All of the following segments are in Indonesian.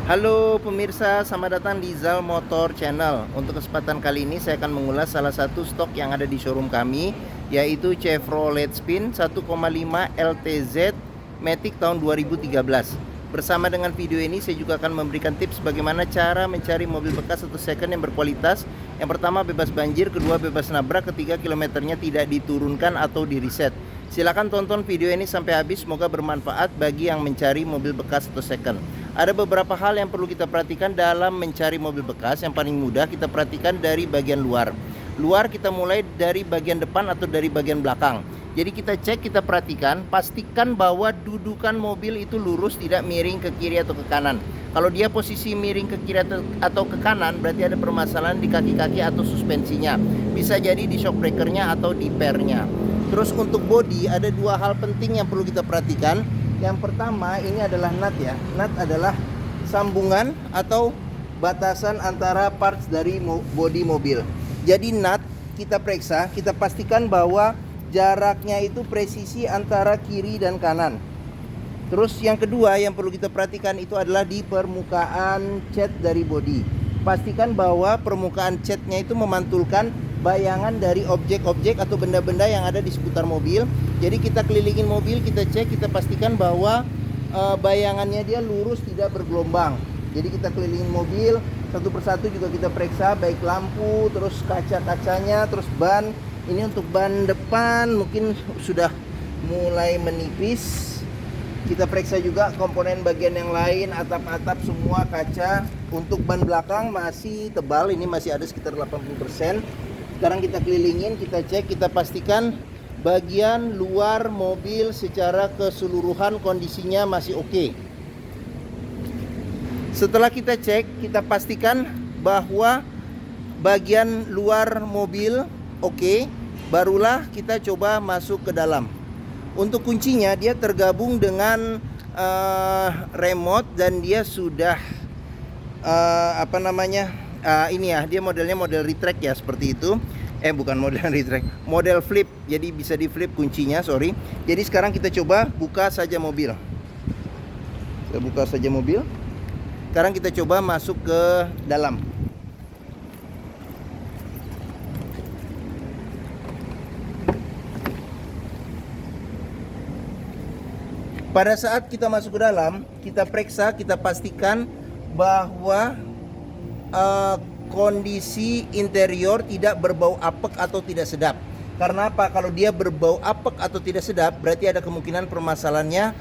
Halo pemirsa, selamat datang di Zal Motor Channel. Untuk kesempatan kali ini saya akan mengulas salah satu stok yang ada di showroom kami, yaitu Chevrolet Spin 1,5 LTZ Matic tahun 2013. Bersama dengan video ini saya juga akan memberikan tips bagaimana cara mencari mobil bekas atau second yang berkualitas. Yang pertama bebas banjir, kedua bebas nabrak, ketiga kilometernya tidak diturunkan atau di reset. Silahkan tonton video ini sampai habis, semoga bermanfaat bagi yang mencari mobil bekas atau second. Ada beberapa hal yang perlu kita perhatikan dalam mencari mobil bekas. Yang paling mudah kita perhatikan dari bagian luar. Luar kita mulai dari bagian depan atau dari bagian belakang. Jadi kita cek, kita perhatikan, pastikan bahwa dudukan mobil itu lurus, tidak miring ke kiri atau ke kanan. Kalau dia posisi miring ke kiri atau ke kanan, berarti ada permasalahan di kaki-kaki atau suspensinya. Bisa jadi di shock breakernya atau di pernya. Terus untuk bodi ada dua hal penting yang perlu kita perhatikan. Yang pertama ini adalah nut ya. Nut adalah sambungan atau batasan antara parts dari bodi mobil. Jadi nut kita periksa, kita pastikan bahwa jaraknya itu presisi antara kiri dan kanan. Terus yang kedua yang perlu kita perhatikan itu adalah di permukaan cat dari bodi. Pastikan bahwa permukaan catnya itu memantulkan bayangan dari objek-objek atau benda-benda yang ada di seputar mobil. Jadi kita kelilingin mobil, kita cek, kita pastikan bahwa bayangannya dia lurus, tidak bergelombang. Jadi kita kelilingin mobil satu persatu, juga kita periksa baik lampu, terus kaca-kacanya, terus ban. Ini untuk ban depan mungkin sudah mulai menipis. Kita periksa juga komponen bagian yang lain, atap-atap semua kaca. Untuk ban belakang masih tebal, ini masih ada sekitar 80%. Sekarang kita kelilingin, kita cek, kita pastikan bagian luar mobil secara keseluruhan kondisinya masih oke. Setelah kita cek, kita pastikan bahwa bagian luar mobil oke, barulah kita coba masuk ke dalam. Untuk kuncinya dia tergabung dengan remote dan dia sudah ini ya, dia modelnya model retract ya, seperti itu. Bukan model retract, model flip. Jadi bisa di flip kuncinya, sorry. Jadi sekarang kita coba buka saja mobil. Kita buka saja mobil. Sekarang kita coba masuk ke dalam. Pada saat kita masuk ke dalam, kita periksa, kita pastikan bahwa kondisi interior tidak berbau apek atau tidak sedap. Karena apa? Kalau dia berbau apek atau tidak sedap, berarti ada kemungkinan permasalahannya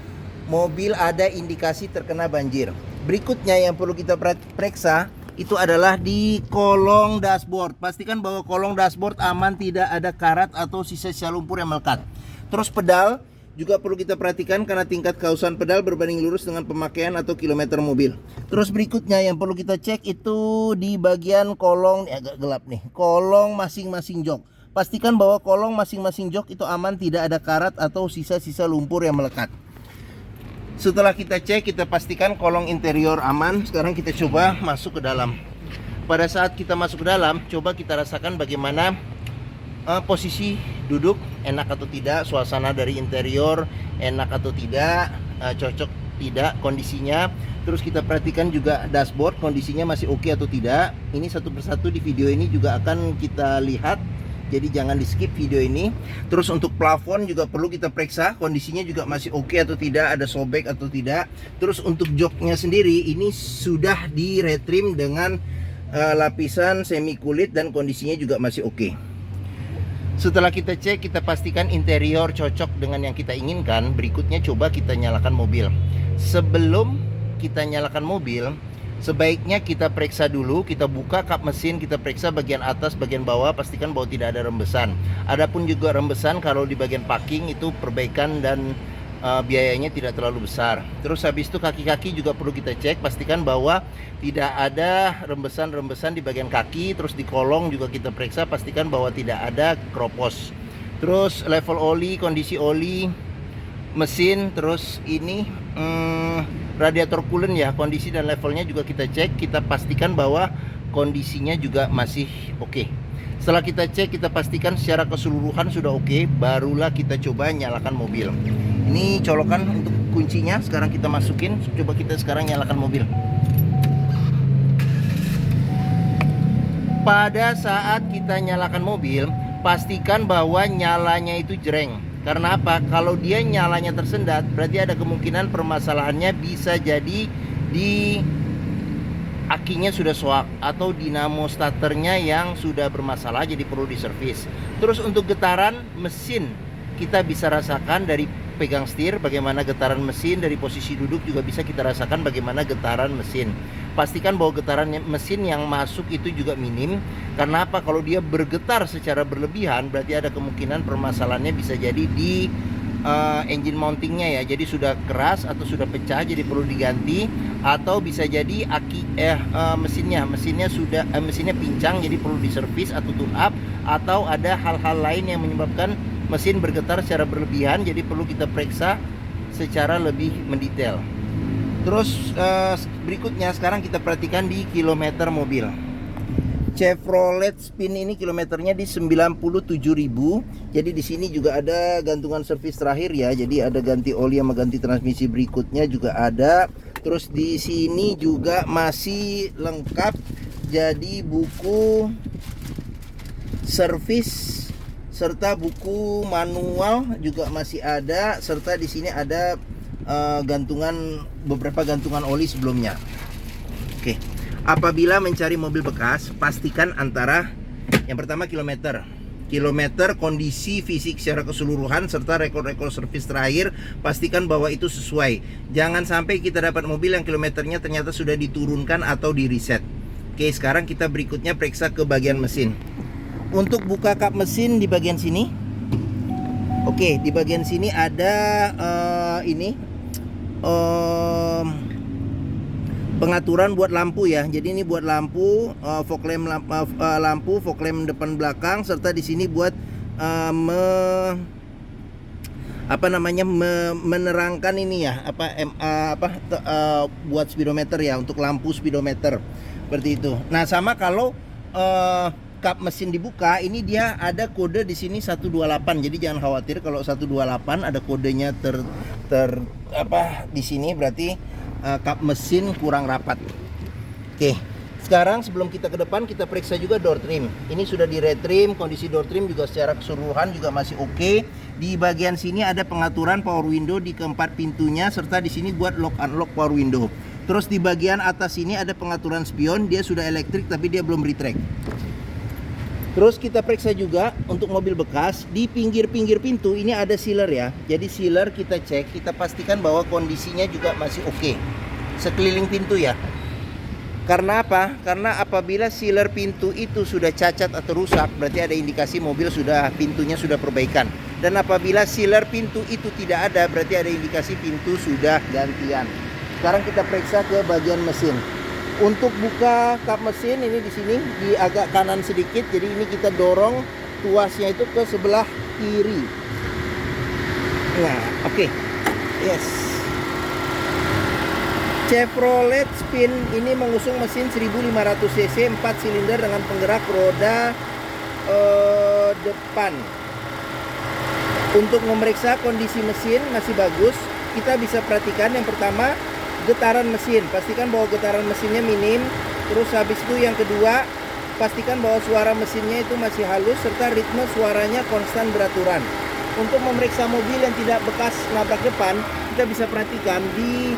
mobil ada indikasi terkena banjir. Berikutnya yang perlu kita periksa itu adalah di kolong dashboard. Pastikan bahwa kolong dashboard aman, tidak ada karat atau sisa-sisa lumpur yang melekat. Terus pedal juga perlu kita perhatikan karena tingkat kausan pedal berbanding lurus dengan pemakaian atau kilometer mobil. Terus berikutnya yang perlu kita cek itu di bagian kolong, agak gelap nih, kolong masing-masing jok. Pastikan bahwa kolong masing-masing jok itu aman, tidak ada karat atau sisa-sisa lumpur yang melekat. Setelah kita cek, kita pastikan kolong interior aman. Sekarang kita coba masuk ke dalam. Pada saat kita masuk ke dalam, coba kita rasakan bagaimana posisi duduk, enak atau tidak, suasana dari interior enak atau tidak, cocok tidak kondisinya. Terus kita perhatikan juga dashboard, kondisinya masih oke atau tidak. Ini satu persatu di video ini juga akan kita lihat, jadi jangan di skip video ini. Terus untuk plafon juga perlu kita periksa, kondisinya juga masih oke atau tidak, ada sobek atau tidak. Terus untuk joknya sendiri ini sudah di retrim dengan lapisan semi kulit dan kondisinya juga masih oke. Setelah kita cek, kita pastikan interior cocok dengan yang kita inginkan. Berikutnya coba kita nyalakan mobil. Sebelum kita nyalakan mobil, sebaiknya kita periksa dulu, kita buka kap mesin, kita periksa bagian atas, bagian bawah, pastikan bahwa tidak ada rembesan. Adapun juga rembesan kalau di bagian parking itu perbaikan dan biayanya tidak terlalu besar. Terus habis itu kaki-kaki juga perlu kita cek, pastikan bahwa tidak ada rembesan-rembesan di bagian kaki. Terus di kolong juga kita periksa, pastikan bahwa tidak ada kropos. Terus level oli, kondisi oli mesin, terus ini radiator coolant ya, kondisi dan levelnya juga kita cek, kita pastikan bahwa kondisinya juga masih oke. Setelah kita cek, kita pastikan secara keseluruhan sudah oke, barulah kita coba nyalakan mobil. Ini colokan untuk kuncinya, sekarang kita masukin. Coba kita sekarang nyalakan mobil. pada saat kita nyalakan mobil, pastikan bahwa nyalanya itu jreng. Karena apa? Kalau dia nyalanya tersendat, berarti ada kemungkinan permasalahannya bisa jadi di akinya sudah soak atau dinamo starternya yang sudah bermasalah, jadi perlu diservis. Terus untuk getaran mesin, kita bisa rasakan dari pegang setir bagaimana getaran mesin, dari posisi duduk juga bisa kita rasakan bagaimana getaran mesin. Pastikan bahwa getaran mesin yang masuk itu juga minim. Karena apa? Kalau dia bergetar secara berlebihan, berarti ada kemungkinan permasalahannya bisa jadi di engine mountingnya ya. Jadi sudah keras atau sudah pecah, jadi perlu diganti. Atau bisa jadi mesinnya pincang, jadi perlu diservis atau tune up. Atau ada hal-hal lain yang menyebabkan mesin bergetar secara berlebihan, jadi perlu kita periksa secara lebih mendetail. Terus berikutnya sekarang kita perhatikan di kilometer mobil. Chevrolet Spin ini kilometernya di 97.000. Jadi di sini juga ada gantungan servis terakhir ya. Jadi ada ganti oli sama ganti transmisi berikutnya juga ada. Terus di sini juga masih lengkap. Jadi buku servis serta buku manual juga masih ada, serta di sini ada beberapa gantungan oli sebelumnya. Oke. Apabila mencari mobil bekas, pastikan antara yang pertama kilometer, kondisi fisik secara keseluruhan, serta rekor-rekor servis terakhir. Pastikan bahwa itu sesuai. Jangan sampai kita dapat mobil yang kilometernya ternyata sudah diturunkan atau di reset. Oke, sekarang kita berikutnya periksa ke bagian mesin. Untuk buka kap mesin di bagian sini. Oke, di bagian sini ada pengaturan buat lampu ya. Jadi ini buat lampu, fog lamp depan belakang, serta di sini buat menerangkan ini ya, buat speedometer ya, untuk lampu speedometer seperti itu. Nah, sama kalau kap mesin dibuka, ini dia ada kode di sini 128. Jadi jangan khawatir kalau 128 ada kodenya di sini, berarti kap mesin kurang rapat. Oke. Sekarang sebelum kita ke depan, kita periksa juga door trim. Ini sudah di retrim, kondisi door trim juga secara keseluruhan juga masih oke. Di bagian sini ada pengaturan power window di keempat pintunya, serta di sini buat lock unlock power window. Terus di bagian atas ini ada pengaturan spion, dia sudah elektrik tapi dia belum retract. Terus kita periksa juga untuk mobil bekas, di pinggir-pinggir pintu ini ada sealer ya. Jadi sealer kita cek, kita pastikan bahwa kondisinya juga masih oke. Sekeliling pintu ya. Karena apa? Karena apabila sealer pintu itu sudah cacat atau rusak, berarti ada indikasi mobil pintunya sudah perbaikan. Dan apabila sealer pintu itu tidak ada, berarti ada indikasi pintu sudah gantian. Sekarang kita periksa ke bagian mesin. Untuk buka kap mesin ini di sini di agak kanan sedikit, jadi ini kita dorong tuasnya itu ke sebelah kiri. Nah, oke. Yes. Chevrolet Spin ini mengusung mesin 1500 cc 4 silinder dengan penggerak roda depan. Untuk memeriksa kondisi mesin masih bagus, kita bisa perhatikan yang pertama getaran mesin, pastikan bahwa getaran mesinnya minim. Terus habis itu yang kedua, pastikan bahwa suara mesinnya itu masih halus, serta ritme suaranya konstan beraturan. Untuk memeriksa mobil yang tidak bekas nabrak depan, kita bisa perhatikan di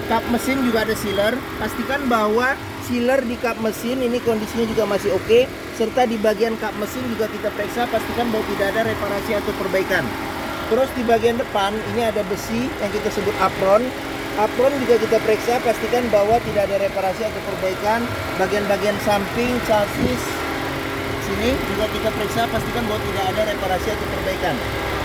kap mesin juga ada sealer. Pastikan bahwa sealer di kap mesin ini kondisinya juga masih oke, serta di bagian kap mesin juga kita periksa, pastikan bahwa tidak ada reparasi atau perbaikan. Terus di bagian depan ini ada besi yang kita sebut apron. Apron juga kita periksa, pastikan bahwa tidak ada reparasi atau perbaikan. Bagian-bagian samping chassis sini juga kita periksa, pastikan bahwa tidak ada reparasi atau perbaikan.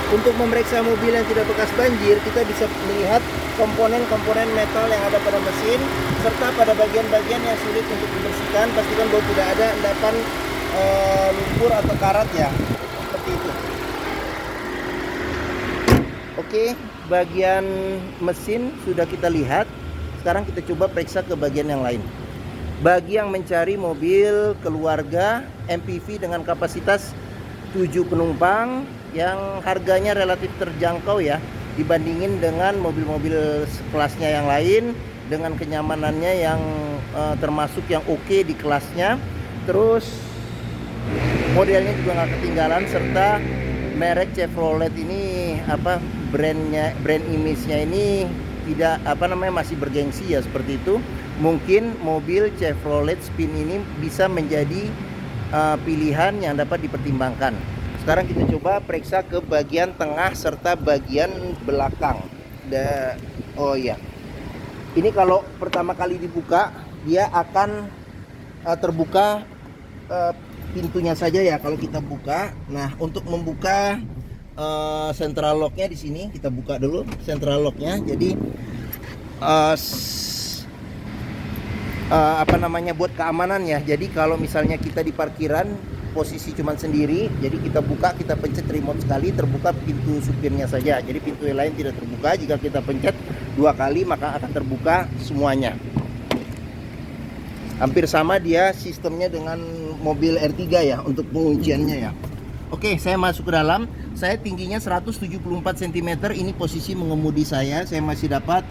Untuk memeriksa mobil yang tidak bekas banjir, kita bisa melihat komponen-komponen metal yang ada pada mesin, serta pada bagian-bagian yang sulit untuk dibersihkan. Pastikan bahwa tidak ada endapan lumpur atau karat ya, seperti itu. Oke, bagian mesin sudah kita lihat. Sekarang kita coba periksa ke bagian yang lain. Bagi yang mencari mobil keluarga MPV dengan kapasitas 7 penumpang yang harganya relatif terjangkau ya, dibandingin dengan mobil-mobil kelasnya yang lain, dengan kenyamanannya yang termasuk yang oke di kelasnya. Terus modelnya juga nggak ketinggalan, serta merek Chevrolet ini brand image-nya ini tidak masih bergengsi ya, seperti itu. Mungkin mobil Chevrolet Spin ini bisa menjadi pilihan yang dapat dipertimbangkan. Sekarang kita coba periksa ke bagian tengah serta bagian belakang. Oh iya, ini kalau pertama kali dibuka dia akan terbuka pintunya saja ya kalau kita buka. Nah, untuk membuka central locknya di sini kita buka dulu central locknya. Jadi buat keamanan ya. Jadi kalau misalnya kita di parkiran posisi cuman sendiri, jadi kita buka, kita pencet remote sekali, terbuka pintu supirnya saja. Jadi pintu yang lain tidak terbuka. Jika kita pencet 2 kali maka akan terbuka semuanya. Hampir sama dia sistemnya dengan mobil R3 ya untuk pengunciannya ya. Oke, saya masuk ke dalam. Saya tingginya 174 cm. Ini posisi mengemudi saya. Saya masih dapat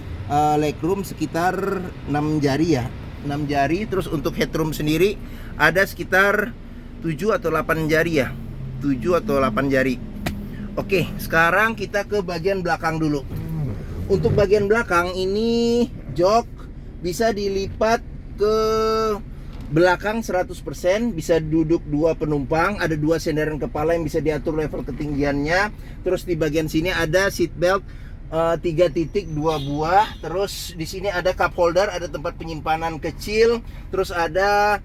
legroom sekitar 6 jari ya. 6 jari. Terus untuk headroom sendiri ada sekitar 7 atau 8 jari ya. 7 atau 8 jari. Oke, sekarang kita ke bagian belakang dulu. Untuk bagian belakang ini jok bisa dilipat ke belakang 100%, bisa duduk 2 penumpang, ada 2 senderan kepala yang bisa diatur level ketinggiannya. Terus di bagian sini ada seat belt 3 titik 2 buah. Terus di sini ada cup holder, ada tempat penyimpanan kecil. Terus ada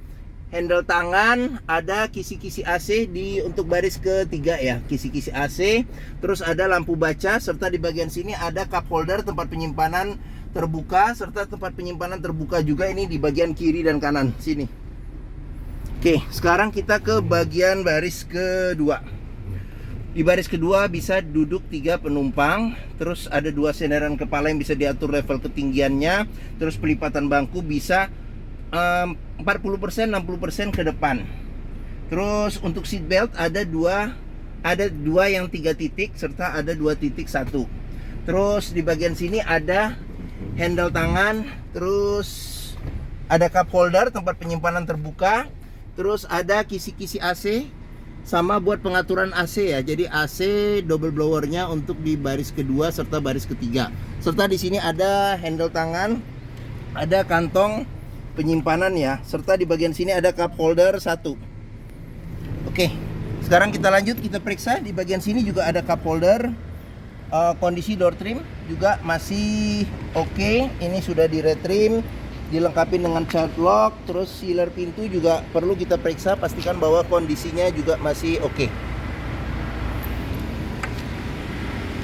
handle tangan, ada kisi-kisi AC untuk baris ketiga ya, kisi-kisi AC. Terus ada lampu baca, serta di bagian sini ada cup holder, tempat penyimpanan terbuka, serta tempat penyimpanan terbuka juga ini di bagian kiri dan kanan sini. Oke, sekarang kita ke bagian baris kedua. Di baris kedua bisa duduk 3 penumpang. Terus ada 2 senderan kepala yang bisa diatur level ketinggiannya. Terus pelipatan bangku bisa 40%, 60% ke depan. Terus untuk seat belt ada dua yang 3 titik serta ada 2 titik 1. Terus di bagian sini ada handle tangan, terus ada cup holder, tempat penyimpanan terbuka, terus ada kisi-kisi AC sama buat pengaturan AC ya. Jadi AC double blowernya untuk di baris kedua serta baris ketiga. Serta di sini ada handle tangan, ada kantong penyimpanan ya, serta di bagian sini ada cup holder 1. Oke, sekarang kita lanjut, kita periksa di bagian sini juga ada cup holder. Kondisi door trim juga masih oke. Ini sudah di retrim, dilengkapi dengan child lock. Terus sealer pintu juga perlu kita periksa, pastikan bahwa kondisinya juga masih oke.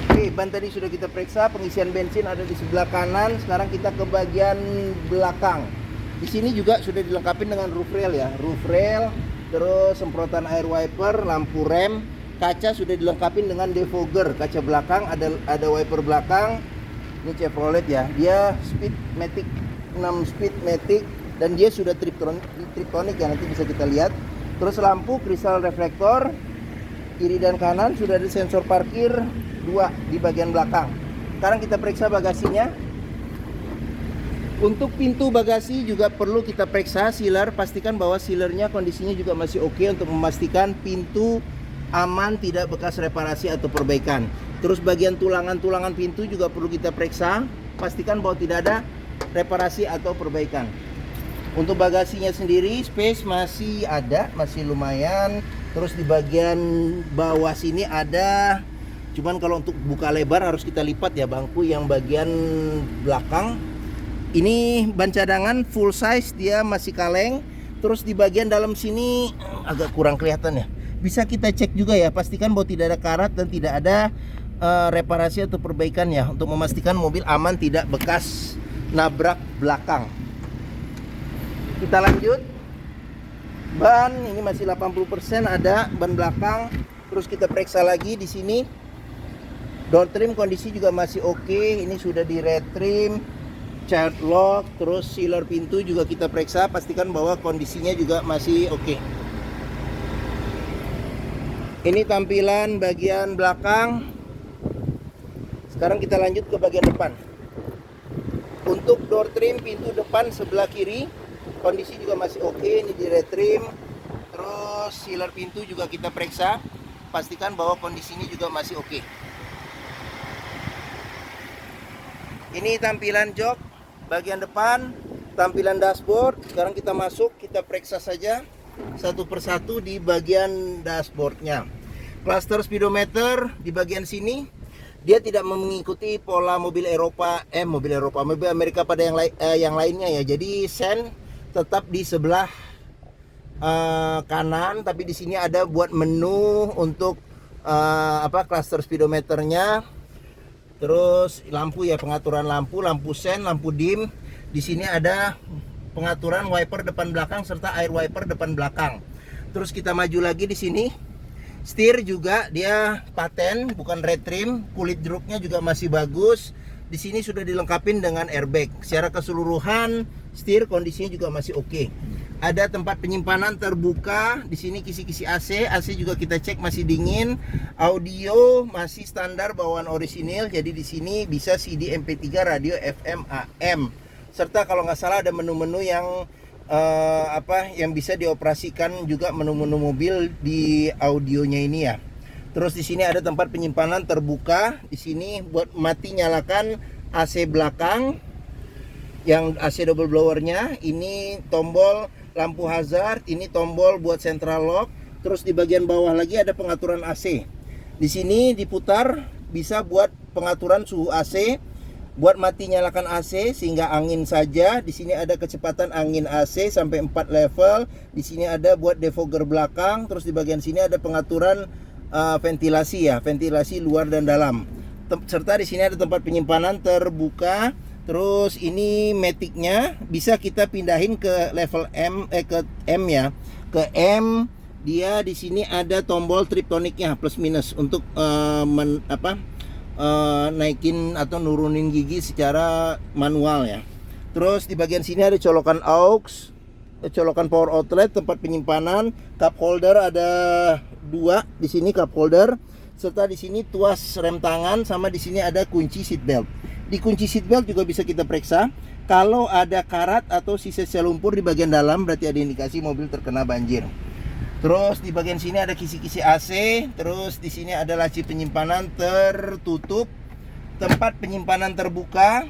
Oke, ban tadi sudah kita periksa, pengisian bensin ada di sebelah kanan. Sekarang kita ke bagian belakang. Di sini juga sudah dilengkapi dengan roof rail ya, roof rail, terus semprotan air wiper, lampu rem, kaca sudah dilengkapi dengan defogger, kaca belakang ada wiper belakang. Ini Chevrolet ya, dia speed matic 6 speed matic dan dia sudah triptonic ya, nanti bisa kita lihat. Terus lampu kristal reflektor kiri dan kanan, sudah ada sensor parkir 2 di bagian belakang. Sekarang kita periksa bagasinya. Untuk pintu bagasi juga perlu kita periksa sealer, pastikan bahwa sealernya kondisinya juga masih oke untuk memastikan pintu aman, tidak bekas reparasi atau perbaikan. Terus bagian tulangan-tulangan pintu juga perlu kita periksa, pastikan bahwa tidak ada reparasi atau perbaikan. Untuk bagasinya sendiri space masih ada, masih lumayan. Terus di bagian bawah sini ada, cuman kalau untuk buka lebar harus kita lipat ya bangku yang bagian belakang. Ini ban cadangan full size, dia masih kaleng. Terus di bagian dalam sini agak kurang kelihatan ya. Bisa kita cek juga ya, pastikan bahwa tidak ada karat dan tidak ada reparasi atau perbaikan ya, untuk memastikan mobil aman, tidak bekas nabrak belakang. Kita lanjut. Ban ini masih 80% ada ban belakang. Terus kita periksa lagi di sini. Door trim kondisi juga masih oke. Ini sudah di retrim, child lock, terus sealer pintu juga kita periksa, pastikan bahwa kondisinya juga masih oke. Ini tampilan bagian belakang. Sekarang kita lanjut ke bagian depan. Untuk door trim pintu depan sebelah kiri kondisi juga masih oke. Ini di retrim. Terus Terus sealer pintu juga kita periksa, pastikan bahwa kondisinya juga masih oke. Ini tampilan jok bagian depan, tampilan dashboard. Sekarang kita masuk, kita periksa saja satu persatu di bagian dashboardnya. Cluster speedometer di bagian sini, dia tidak mengikuti pola mobil Amerika pada yang lainnya ya. Jadi sen tetap di sebelah kanan, tapi di sini ada buat menu untuk cluster speedometernya. Terus lampu ya, pengaturan lampu, lampu sen, lampu dim. Di sini ada pengaturan wiper depan belakang serta air wiper depan belakang. Terus kita maju lagi di sini. Setir juga dia paten, bukan red trim. Kulit jeruknya juga masih bagus. Di sini sudah dilengkapi dengan airbag. Secara keseluruhan setir kondisinya juga masih oke. Ada tempat penyimpanan terbuka. Di sini kisi-kisi AC. AC juga kita cek masih dingin. Audio masih standar bawaan orisinil. Jadi di sini bisa CD, MP3, radio, FM, AM. Serta kalau nggak salah ada menu-menu yang yang bisa dioperasikan juga, menu-menu mobil di audionya ini ya. Terus di sini ada tempat penyimpanan terbuka. Di sini buat mati nyalakan AC belakang, yang AC double blowernya. Ini tombol lampu hazard, ini tombol buat central lock. Terus di bagian bawah lagi ada pengaturan AC. Di sini diputar bisa buat pengaturan suhu AC. Buat mati nyalakan AC sehingga angin saja. Di sini ada kecepatan angin AC sampai 4 level. Di sini ada buat defogger belakang. Terus di bagian sini ada pengaturan ventilasi ya, ventilasi luar dan dalam. Serta di sini ada tempat penyimpanan terbuka. Terus ini maticnya bisa kita pindahin ke level ke M ya. Ke M dia di sini ada tombol triptoniknya plus minus untuk naikin atau nurunin gigi secara manual ya. Terus di bagian sini ada colokan aux, colokan power outlet, tempat penyimpanan, cup holder ada 2 di sini cup holder, serta di sini tuas rem tangan, sama di sini ada kunci seat belt. Di kunci seat belt juga bisa kita periksa. Kalau ada karat atau sisa-sisa lumpur di bagian dalam, berarti ada indikasi mobil terkena banjir. Terus di bagian sini ada kisi-kisi AC. Terus di sini ada laci penyimpanan tertutup, tempat penyimpanan terbuka,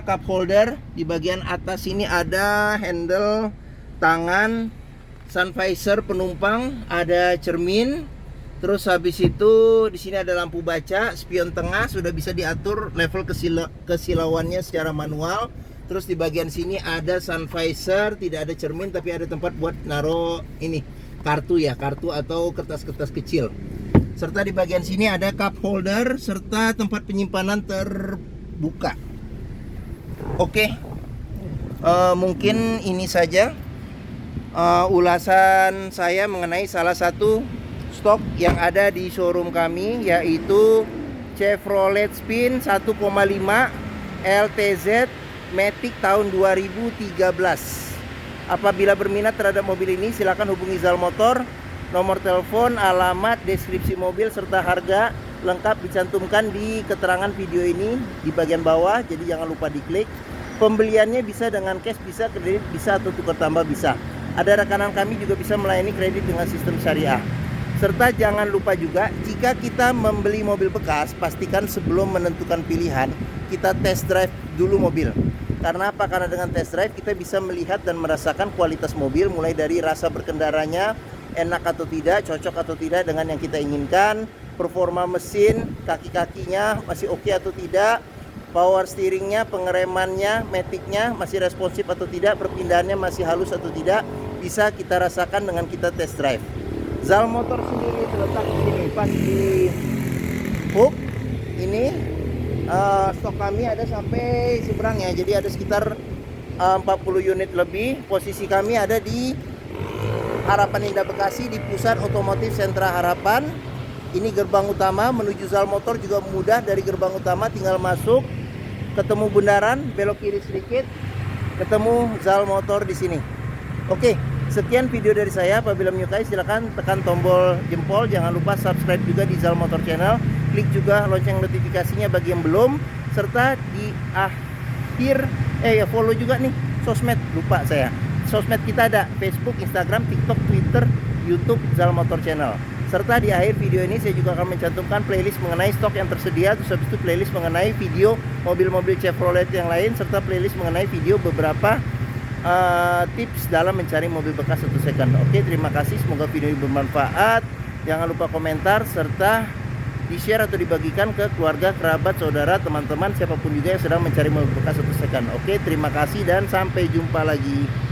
cup holder. Di bagian atas sini ada handle tangan, sun visor penumpang, ada cermin. Terus habis itu di sini ada lampu baca, spion tengah sudah bisa diatur level kesilauannya secara manual. Terus di bagian sini ada sun visor, tidak ada cermin tapi ada tempat buat naro ini kartu ya, kartu atau kertas-kertas kecil. Serta di bagian sini ada cup holder serta tempat penyimpanan terbuka. Oke, mungkin ini saja ulasan saya mengenai salah satu stok yang ada di showroom kami, yaitu Chevrolet Spin 1,5 LTZ Matic tahun 2013. Apabila berminat terhadap mobil ini, silakan hubungi Zal Motor. Nomor telepon, alamat, deskripsi mobil serta harga lengkap dicantumkan di keterangan video ini di bagian bawah. Jadi jangan lupa diklik. Pembeliannya bisa dengan cash, bisa kredit, bisa atau tukar tambah bisa. Ada rekanan kami juga bisa melayani kredit dengan sistem syariah. Serta jangan lupa juga, jika kita membeli mobil bekas, pastikan sebelum menentukan pilihan, kita test drive dulu mobil. Karena apa? Karena dengan test drive kita bisa melihat dan merasakan kualitas mobil, mulai dari rasa berkendaranya, enak atau tidak, cocok atau tidak dengan yang kita inginkan, performa mesin, kaki-kakinya masih oke atau tidak, power steeringnya, pengeremannya, maticnya masih responsif atau tidak, perpindahannya masih halus atau tidak, bisa kita rasakan dengan kita test drive. Zal Motor sendiri terletak di sini, pas di hook ini. Stok kami ada sampai seberang ya, jadi ada sekitar 40 unit lebih. Posisi kami ada di Harapan Indah Bekasi, di pusat otomotif Sentra Harapan. Ini gerbang utama menuju Zal Motor juga mudah, dari gerbang utama tinggal masuk, ketemu bundaran, belok kiri sedikit, ketemu Zal Motor di sini. Oke, sekian video dari saya. Apabila menyukai silakan tekan tombol jempol, jangan lupa subscribe juga di Zal Motor Channel. Klik juga lonceng notifikasinya bagi yang belum, serta di akhir follow juga nih sosmed, lupa saya. sosmed kita ada Facebook, Instagram, TikTok, Twitter, YouTube, Zal Motor Channel. Serta di akhir video ini saya juga akan mencantumkan playlist mengenai stok yang tersedia, terus habis itu playlist mengenai video mobil-mobil Chevrolet yang lain, serta playlist mengenai video beberapa tips dalam mencari mobil bekas atau second. Oke, terima kasih, semoga video ini bermanfaat. Jangan lupa komentar serta di-share atau dibagikan ke keluarga, kerabat, saudara, teman-teman, siapapun juga yang sedang mencari mobil bekas atau second. Oke, terima kasih dan sampai jumpa lagi.